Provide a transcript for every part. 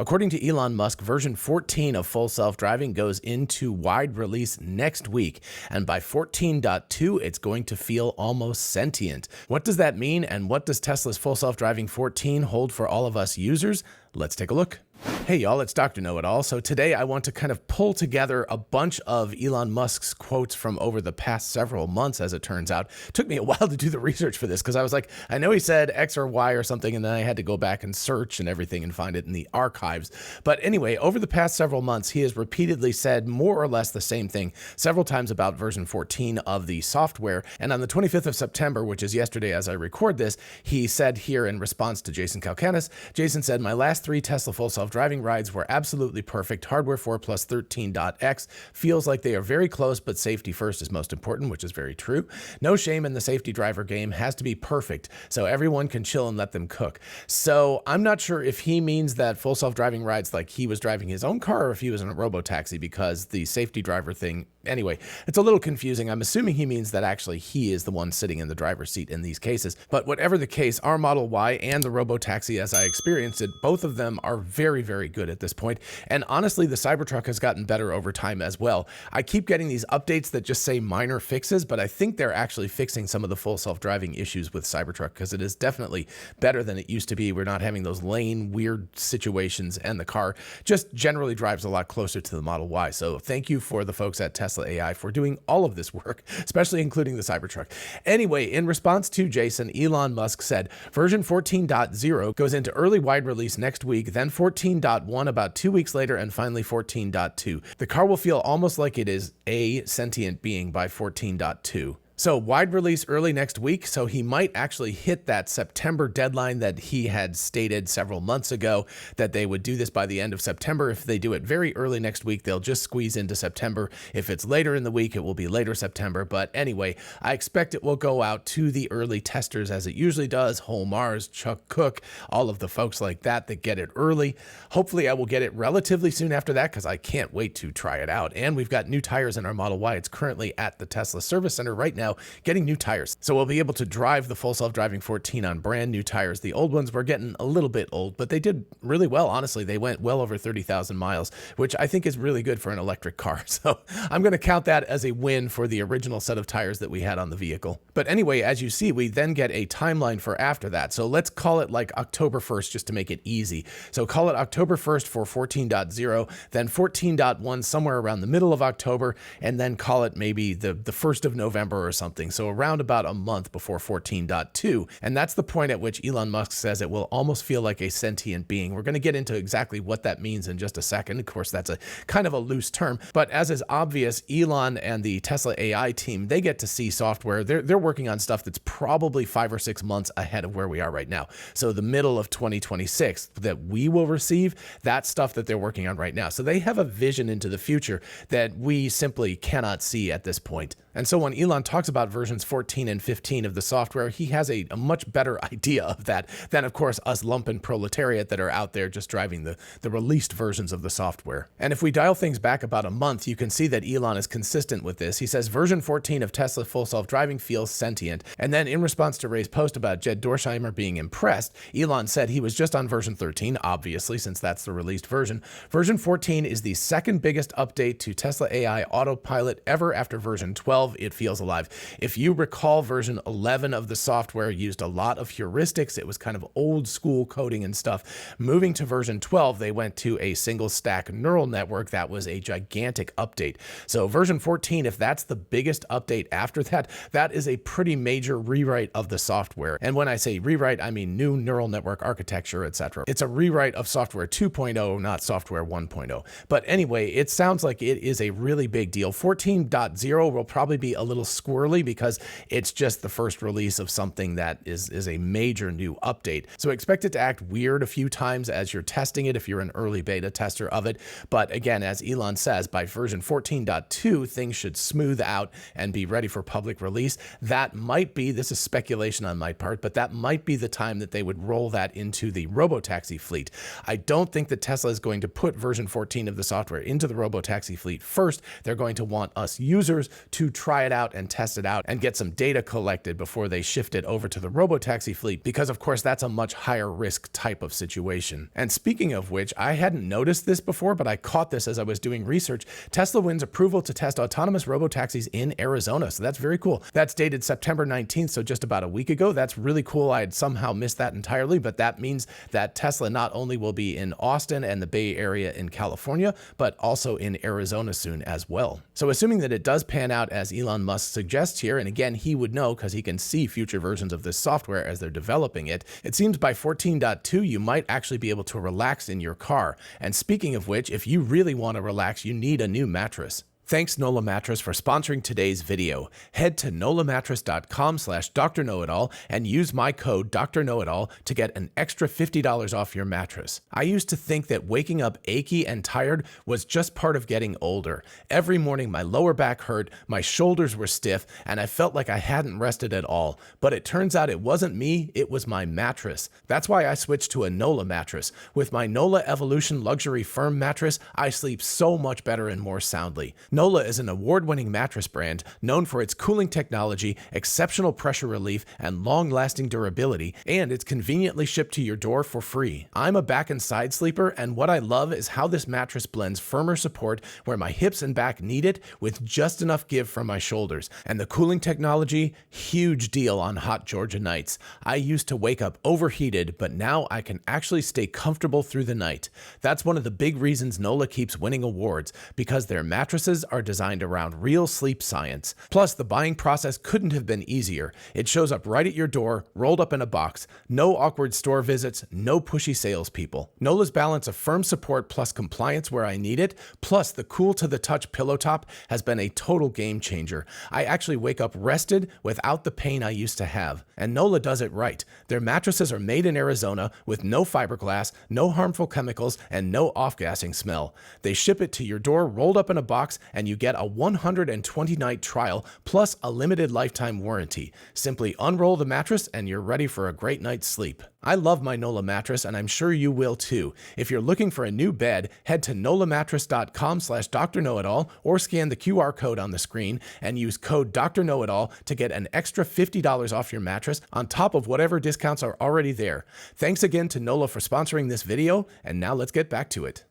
According to Elon Musk, version 14 of full self-driving goes into wide release next week, and by 14.2, it's going to feel almost sentient. What does that mean, and what does Tesla's full self-driving 14 hold for all of us users? Let's take a look. Hey y'all, it's Dr. Know-It-All. So today I want to kind of pull together a bunch of Elon Musk's quotes from over the past several months, as it turns out. It took me a while to do the research for this because I was like, I know he said X or Y or something, and then I had to go back and search and everything and find it in the archives. But anyway, over the past several months, he has repeatedly said more or less the same thing several times about version 14 of the software. And on the 25th of September, which is yesterday as I record this, he said here in response to Jason Calacanis, Jason said, "My last 3 Tesla full self-driving rides were absolutely perfect. Hardware 4 plus 13.x feels like they are very close, but safety first is most important," which is very true. "No shame in the safety driver game, has to be perfect, so everyone can chill and let them cook." So I'm not sure if he means that full self-driving rides like he was driving his own car or if he was in a robo-taxi, because the safety driver thing, anyway, it's a little confusing. I'm assuming he means that actually he is the one sitting in the driver's seat in these cases. But whatever the case, our Model Y and the robo-taxi as I experienced it, both of them are very, very good at this point. And honestly, the Cybertruck has gotten better over time as well. I keep getting these updates that just say minor fixes, but I think they're actually fixing some of the full self-driving issues with Cybertruck, because it is definitely better than it used to be. We're not having those lane weird situations, and the car just generally drives a lot closer to the Model Y. So thank you for the folks at Tesla AI for doing all of this work, especially including the Cybertruck. Anyway, in response to Jason, Elon Musk said, version 14.0 goes into early wide release next week, then 14.1 about 2 weeks later, and finally 14.2. The car will feel almost like it is a sentient being by 14.2. So wide release early next week, so he might actually hit that September deadline that he had stated several months ago, that they would do this by the end of September. If they do it very early next week, they'll just squeeze into September. If it's later in the week, it will be later September. But anyway, I expect it will go out to the early testers as it usually does. Whole Mars, Chuck Cook, all of the folks like that get it early. Hopefully I will get it relatively soon after that, because I can't wait to try it out. And we've got new tires in our Model Y. It's currently at the Tesla Service Center right now, getting new tires. So we'll be able to drive the full self-driving 14 on brand new tires. The old ones were getting a little bit old, but they did really well. Honestly, they went well over 30,000 miles, which I think is really good for an electric car. So I'm going to count that as a win for the original set of tires that we had on the vehicle. But anyway, as you see, we then get a timeline for after that. So let's call it like October 1st, just to make it easy. So call it October 1st for 14.0, then 14.1 somewhere around the middle of October, and then call it maybe the 1st of November or something. So around about a month before 14.2. And that's the point at which Elon Musk says it will almost feel like a sentient being. We're going to get into exactly what that means in just a second. Of course, that's a kind of a loose term, but as is obvious, Elon and the Tesla AI team, they get to see software. They're working on stuff that's probably 5 or 6 months ahead of where we are right now. So the middle of 2026 that we will receive, that stuff that they're working on right now. So they have a vision into the future that we simply cannot see at this point. And so when Elon talks about versions 14 and 15 of the software, he has a much better idea of that than, of course, us lumpen proletariat that are out there just driving the released versions of the software. And if we dial things back about a month, you can see that Elon is consistent with this. He says version 14 of Tesla full self-driving feels sentient. And then in response to Ray's post about Jed Dorsheimer being impressed, Elon said he was just on version 13, obviously, since that's the released version. Version 14 is the second biggest update to Tesla AI Autopilot ever after version 12. It feels alive. If you recall, version 11 of the software used a lot of heuristics. It was kind of old school coding and stuff. Moving to version 12, they went to a single stack neural network. That was a gigantic update. So version 14, if that's the biggest update after that, that is a pretty major rewrite of the software. And when I say rewrite, I mean new neural network architecture, etc. It's a rewrite of software 2.0, not software 1.0. But anyway, it sounds like it is a really big deal. 14.0 will probably be a little squirrely because it's just the first release of something that is a major new update. So expect it to act weird a few times as you're testing it if you're an early beta tester of it. But again, as Elon says, by version 14.2, things should smooth out and be ready for public release. That might be, this is speculation on my part, but that might be the time that they would roll that into the robotaxi fleet. I don't think that Tesla is going to put version 14 of the software into the robotaxi fleet first. They're going to want us users to try it out and test test it out and get some data collected before they shift it over to the robotaxi fleet, because of course that's a much higher risk type of situation. And speaking of which, I hadn't noticed this before, but I caught this as I was doing research. Tesla wins approval to test autonomous robotaxis in Arizona. So that's very cool. That's dated September 19th, so just about a week ago. That's really cool. I had somehow missed that entirely, but that means that Tesla not only will be in Austin and the Bay Area in California, but also in Arizona soon as well. So assuming that it does pan out as Elon Musk suggests here, and again, he would know because he can see future versions of this software as they're developing it, it seems by 14.2, you might actually be able to relax in your car. And speaking of which, if you really want to relax, you need a new mattress. Thanks NOLA Mattress for sponsoring today's video. Head to nolamattress.com/drknowitall and use my code DrKnowitall to get an extra $50 off your mattress. I used to think that waking up achy and tired was just part of getting older. Every morning my lower back hurt, my shoulders were stiff, and I felt like I hadn't rested at all. But it turns out it wasn't me, it was my mattress. That's why I switched to a NOLA mattress. With my NOLA Evolution Luxury Firm mattress, I sleep so much better and more soundly. NOLA is an award-winning mattress brand known for its cooling technology, exceptional pressure relief, and long-lasting durability, and it's conveniently shipped to your door for free. I'm a back and side sleeper, and what I love is how this mattress blends firmer support where my hips and back need it with just enough give from my shoulders. And the cooling technology, huge deal on hot Georgia nights. I used to wake up overheated, but now I can actually stay comfortable through the night. That's one of the big reasons NOLA keeps winning awards, because their mattresses are designed around real sleep science. Plus, the buying process couldn't have been easier. It shows up right at your door, rolled up in a box. No awkward store visits, no pushy salespeople. NOLA's balance of firm support plus compliance where I need it, plus the cool to the touch pillow top has been a total game changer. I actually wake up rested without the pain I used to have. And NOLA does it right. Their mattresses are made in Arizona with no fiberglass, no harmful chemicals, and no off-gassing smell. They ship it to your door rolled up in a box, and you get a 120-night trial plus a limited lifetime warranty. Simply unroll the mattress and you're ready for a great night's sleep. I love my NOLA mattress, and I'm sure you will too. If you're looking for a new bed, head to nolamattress.com/drknowitall or scan the QR code on the screen and use code DrKnowitall to get an extra $50 off your mattress on top of whatever discounts are already there. Thanks again to NOLA for sponsoring this video, and now let's get back to it.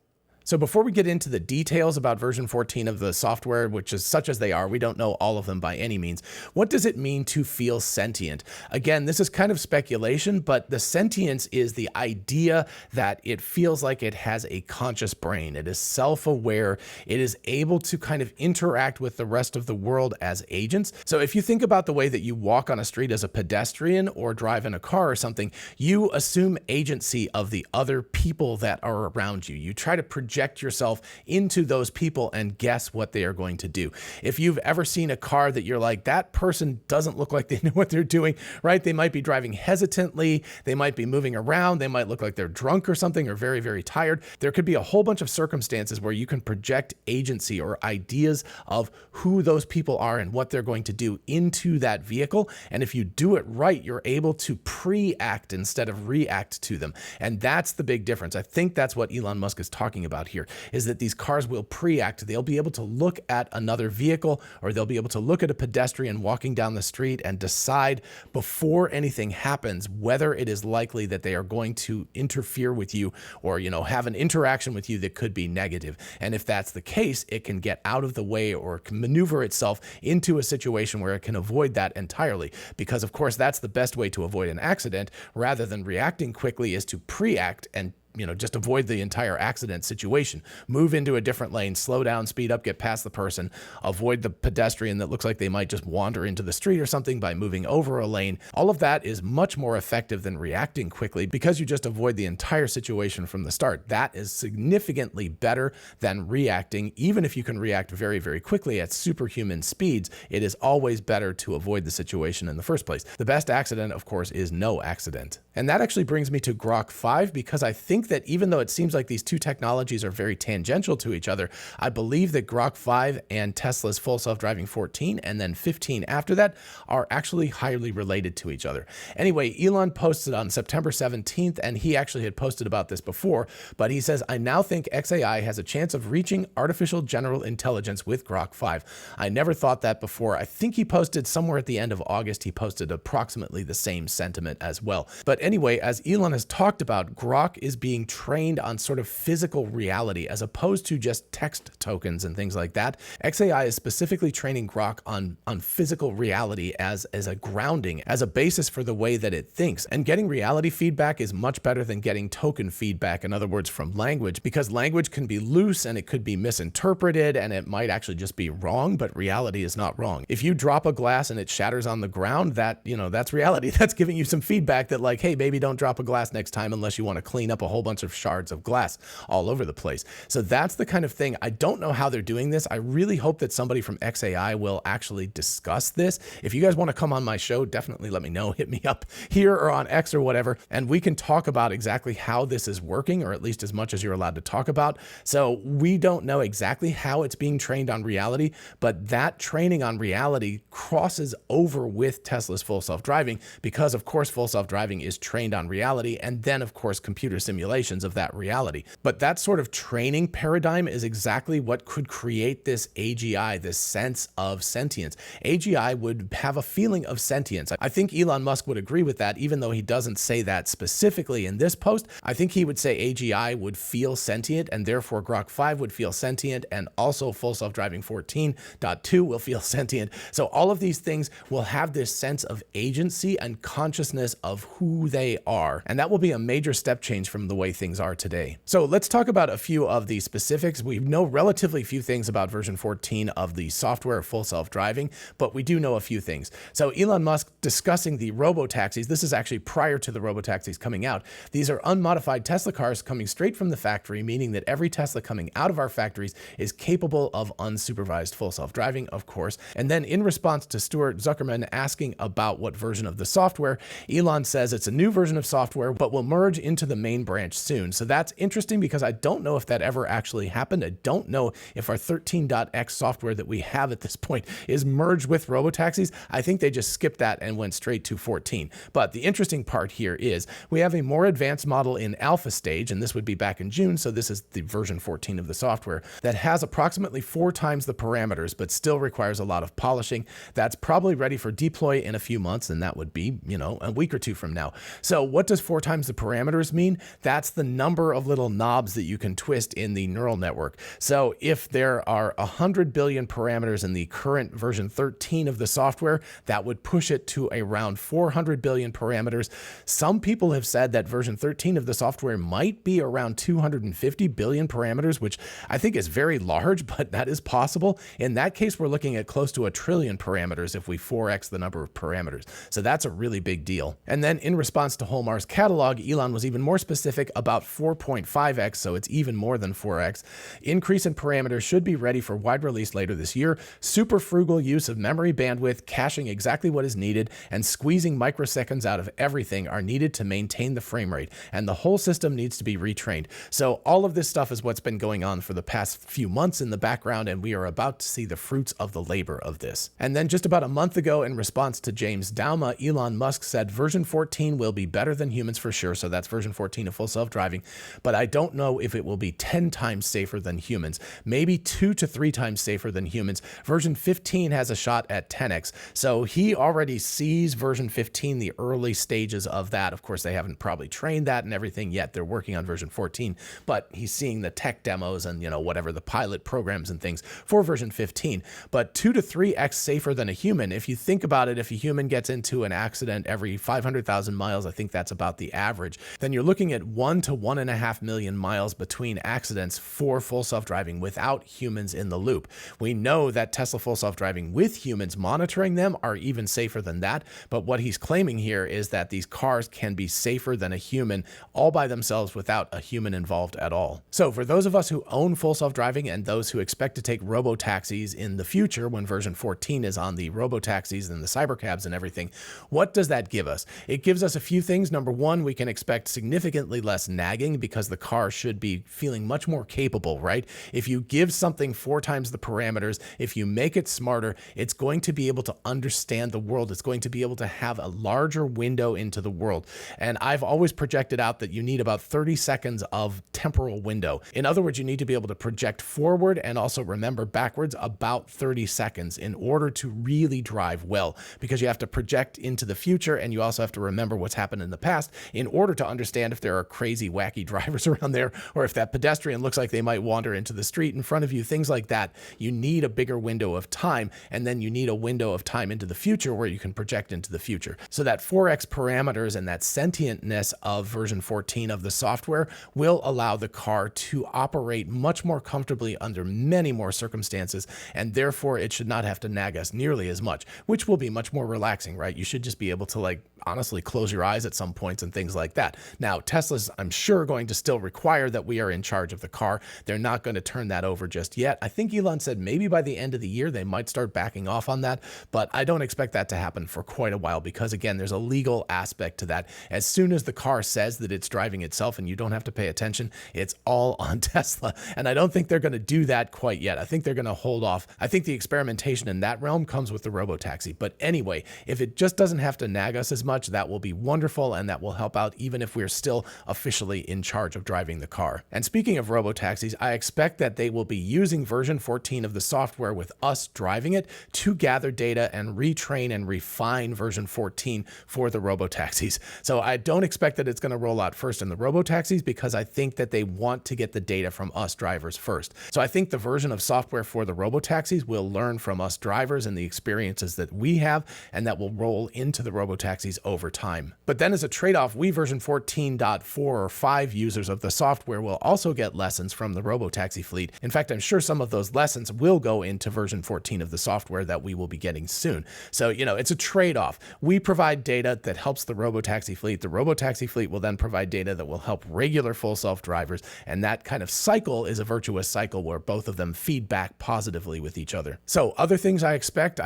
So before we get into the details about version 14 of the software, which is such as they are, we don't know all of them by any means. What does it mean to feel sentient? Again, this is kind of speculation, but the sentience is the idea that it feels like it has a conscious brain. It is self-aware. It is able to kind of interact with the rest of the world as agents. So if you think about the way that you walk on a street as a pedestrian or drive in a car or something, you assume agency of the other people that are around you. You try to project yourself into those people and guess what they are going to do. If you've ever seen a car that you're like, that person doesn't look like they know what they're doing, right? They might be driving hesitantly. They might be moving around. They might look like they're drunk or something, or very, very tired. There could be a whole bunch of circumstances where you can project agency or ideas of who those people are and what they're going to do into that vehicle. And if you do it right, you're able to pre-act instead of react to them. And that's the big difference. I think that's what Elon Musk is talking about here, is that these cars will pre-act. They'll be able to look at another vehicle, or they'll be able to look at a pedestrian walking down the street and decide before anything happens whether it is likely that they are going to interfere with you or, have an interaction with you that could be negative. And if that's the case, it can get out of the way or can maneuver itself into a situation where it can avoid that entirely. Because of course, that's the best way to avoid an accident, rather than reacting quickly, is to pre-act and just avoid the entire accident situation. Move into a different lane, slow down, speed up, get past the person, avoid the pedestrian that looks like they might just wander into the street or something by moving over a lane. All of that is much more effective than reacting quickly, because you just avoid the entire situation from the start. That is significantly better than reacting. Even if you can react very, very quickly at superhuman speeds, it is always better to avoid the situation in the first place. The best accident, of course, is no accident. And that actually brings me to Grok 5, because I think think that even though it seems like these two technologies are very tangential to each other, I believe that Grok 5 and Tesla's full self-driving 14 and then 15 after that are actually highly related to each other. Anyway, Elon posted on September 17th, and he actually had posted about this before, but he says, I now think XAI has a chance of reaching artificial general intelligence with Grok 5. I never thought that before. I think he posted somewhere at the end of August, he posted approximately the same sentiment as well. But anyway, as Elon has talked about, Grok is being trained on sort of physical reality as opposed to just text tokens and things like that. XAI is specifically training Grok on physical reality as a grounding, as a basis for the way that it thinks. And getting reality feedback is much better than getting token feedback, in other words, from language, because language can be loose and it could be misinterpreted and it might actually just be wrong, but reality is not wrong. If you drop a glass and it shatters on the ground, that's reality. That's giving you some feedback that like, hey, maybe don't drop a glass next time unless you want to clean up a whole bunch of shards of glass all over the place. So that's the kind of thing. I don't know how they're doing this. I really hope that somebody from XAI will actually discuss this. If you guys want to come on my show, definitely let me know. Hit me up here or on X or whatever, and we can talk about exactly how this is working, or at least as much as you're allowed to talk about. So we don't know exactly how it's being trained on reality, but that training on reality crosses over with Tesla's full self-driving because, of course, full self-driving is trained on reality and then, of course, computer simulations of that reality. But that sort of training paradigm is exactly what could create this AGI, this sense of sentience. AGI would have a feeling of sentience. I think Elon Musk would agree with that, even though he doesn't say that specifically in this post. I think he would say AGI would feel sentient, and therefore Grok 5 would feel sentient, and also full self-driving 14.2 will feel sentient. So all of these things will have this sense of agency and consciousness of who they are. And that will be a major step change from the way things are today. So let's talk about a few of the specifics. We know relatively few things about version 14 of the software of full self-driving, but we do know a few things. So Elon Musk discussing the robo-taxis. This is actually prior to the robo-taxis coming out. These are unmodified Tesla cars coming straight from the factory, meaning that every Tesla coming out of our factories is capable of unsupervised full self-driving, of course. And then in response to Stuart Zuckerman asking about what version of the software, Elon says it's a new version of software, but will merge into the main branch soon. So that's interesting because I don't know if that ever actually happened. I don't know if our 13.x software that we have at this point is merged with robotaxis. I think they just skipped that and went straight to 14. But the interesting part here is we have a more advanced model in alpha stage, and this would be back in June, so this is the version 14 of the software, that has approximately 4 times the parameters, but still requires a lot of polishing. That's probably ready for deploy in a few months, and that would be, a week or two from now. So what does 4 times the parameters mean? That's the number of little knobs that you can twist in the neural network. So if there are 100 billion parameters in the current version 13 of the software, that would push it to around 400 billion parameters. Some people have said that version 13 of the software might be around 250 billion parameters, which I think is very large, but that is possible. In that case, we're looking at close to 1 trillion parameters if we 4x the number of parameters. So that's a really big deal. And then in response to Holmar's catalog, Elon was even more specific about 4.5x, so it's even more than 4x. Increase in parameters should be ready for wide release later this year. Super frugal use of memory bandwidth, caching exactly what is needed, and squeezing microseconds out of everything are needed to maintain the frame rate, and the whole system needs to be retrained. So all of this stuff is what's been going on for the past few months in the background, and we are about to see the fruits of the labor of this. And then just about a month ago, in response to James Dauma, Elon Musk said version 14 will be better than humans for sure, so that's version 14 of full self-driving, but I don't know if it will be 10 times safer than humans, maybe 2 to 3 times safer than humans. Version 15 has a shot at 10x, so he already sees version 15, the early stages of that. Of course, they haven't probably trained that and everything yet. They're working on version 14, but he's seeing the tech demos and, whatever the pilot programs and things for version 15. But 2 to 3x safer than a human. If you think about it, if a human gets into an accident every 500,000 miles, I think that's about the average, then you're looking at 1 to 1.5 million miles between accidents for full self-driving without humans in the loop. We know that Tesla full self-driving with humans monitoring them are even safer than that, but what he's claiming here is that these cars can be safer than a human all by themselves without a human involved at all. So for those of us who own full self-driving and those who expect to take robo-taxis in the future when version 14 is on the robo-taxis and the cybercabs and everything, what does that give us? It gives us a few things. Number one, we can expect significantly less nagging because the car should be feeling much more capable, right? If you give something 4 times the parameters, if you make it smarter, it's going to be able to understand the world. It's going to be able to have a larger window into the world. And I've always projected out that you need about 30 seconds of temporal window. In other words, you need to be able to project forward and also remember backwards about 30 seconds in order to really drive well, because you have to project into the future and you also have to remember what's happened in the past in order to understand if there are crazy, wacky drivers around there, or if that pedestrian looks like they might wander into the street in front of you, things like that. You need a bigger window of time, and then you need a window of time into the future where you can project into the future. So that 4x parameters and that sentientness of version 14 of the software will allow the car to operate much more comfortably under many more circumstances, and therefore it should not have to nag us nearly as much, which will be much more relaxing, right? You should just be able to, like, honestly close your eyes at some points and things like that. Now, Tesla's, I'm sure, going to still require that we are in charge of the car. They're not going to turn that over just yet. I think Elon said maybe by the end of the year they might start backing off on that, but I don't expect that to happen for quite a while because, again, there's a legal aspect to that. As soon as the car says that it's driving itself and you don't have to pay attention, it's all on Tesla. And I don't think they're going to do that quite yet. I think they're going to hold off. I think the experimentation in that realm comes with the robotaxi. But anyway, if it just doesn't have to nag us as much, that will be wonderful, and that will help out even if we're still officially in charge of driving the car. And speaking of robotaxis, I expect that they will be using version 14 of the software with us driving it to gather data and retrain and refine version 14 for the robotaxis. So I don't expect that it's going to roll out first in the robotaxis because I think that they want to get the data from us drivers first. So I think the version of software for the robotaxis will learn from us drivers and the experiences that we have, and that will roll into the robotaxis over time. But then as a trade-off, we version 14.4 or 5 users of the software will also get lessons from the robotaxi fleet. In fact, I'm sure some of those lessons will go into version 14 of the software that we will be getting soon. So, you know, it's a trade-off. We provide data that helps the robotaxi fleet. The robotaxi fleet will then provide data that will help regular full self-drivers. And that kind of cycle is a virtuous cycle where both of them feed back positively with each other. So other things I expect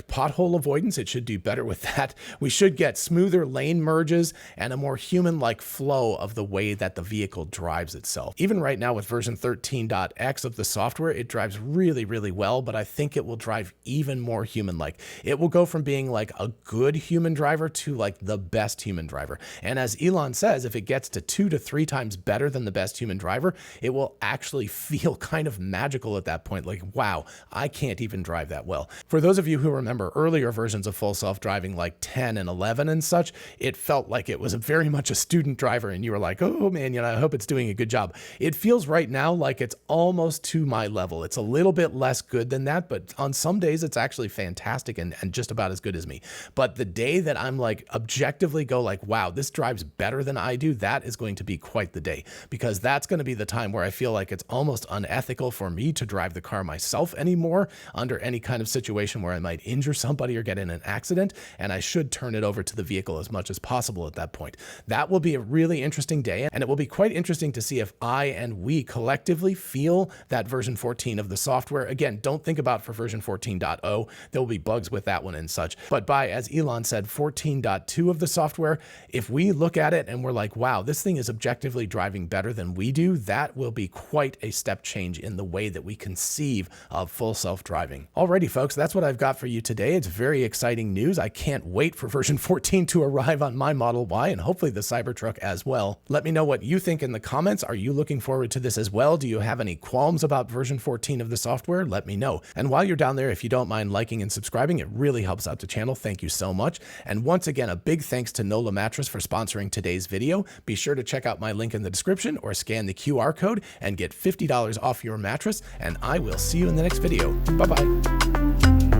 pothole avoidance. It should do better with that. We should get smoother lane merges and a more human-like flow of the way that the vehicle drives itself. Even right now with version 13.x of the software, it drives really, really well, but I think it will drive even more human-like. It will go from being like a good human driver to like the best human driver. And as Elon says, if it gets to 2 to 3 times better than the best human driver, it will actually feel kind of magical at that point. Like, wow, I can't even drive that well. For those of you who remember earlier versions of full self-driving like 10 and 11 and such, it felt like it was very much a student driver and you were like, oh man, you know, I hope it's doing a good job. It feels right now like it's almost to my level. It's a little bit less good than that, but on some days it's actually fantastic and just about as good as me. But the day that I'm like objectively go like, wow, this drives better than I do, that is going to be quite the day, because that's going to be the time where I feel like it's almost unethical for me to drive the car myself anymore under any kind of situation where I might injure somebody or get in an accident, and I should turn it over to the vehicle as much as possible at that point. That will be a really interesting day, and it will be quite interesting to see if I and we collectively feel that version 14 of the software. Again, don't think about for version 14.0, there will be bugs with that one and such, but by, as Elon said, 14.2 of the software, if we look at it and we're like, wow, this thing is objectively driving better than we do, that will be quite a step change in the way that we conceive of full self-driving. Alrighty, folks, that's what I've got for you today. It's very exciting news. I can't wait for version 14 to arrive on my Model Y and hopefully the Cybertruck as well. Let me know what you think in the comments. Are you looking forward to this as well? Do you have any qualms about version 14 of the software? Let me know. And while you're down there, if you don't mind liking and subscribing, it really helps out the channel. Thank you so much. And once again, a big thanks to NOLA Mattress for sponsoring today's video. Be sure to check out my link in the description or scan the QR code and get $50 off your mattress. And I will see you in the next video. Bye-bye.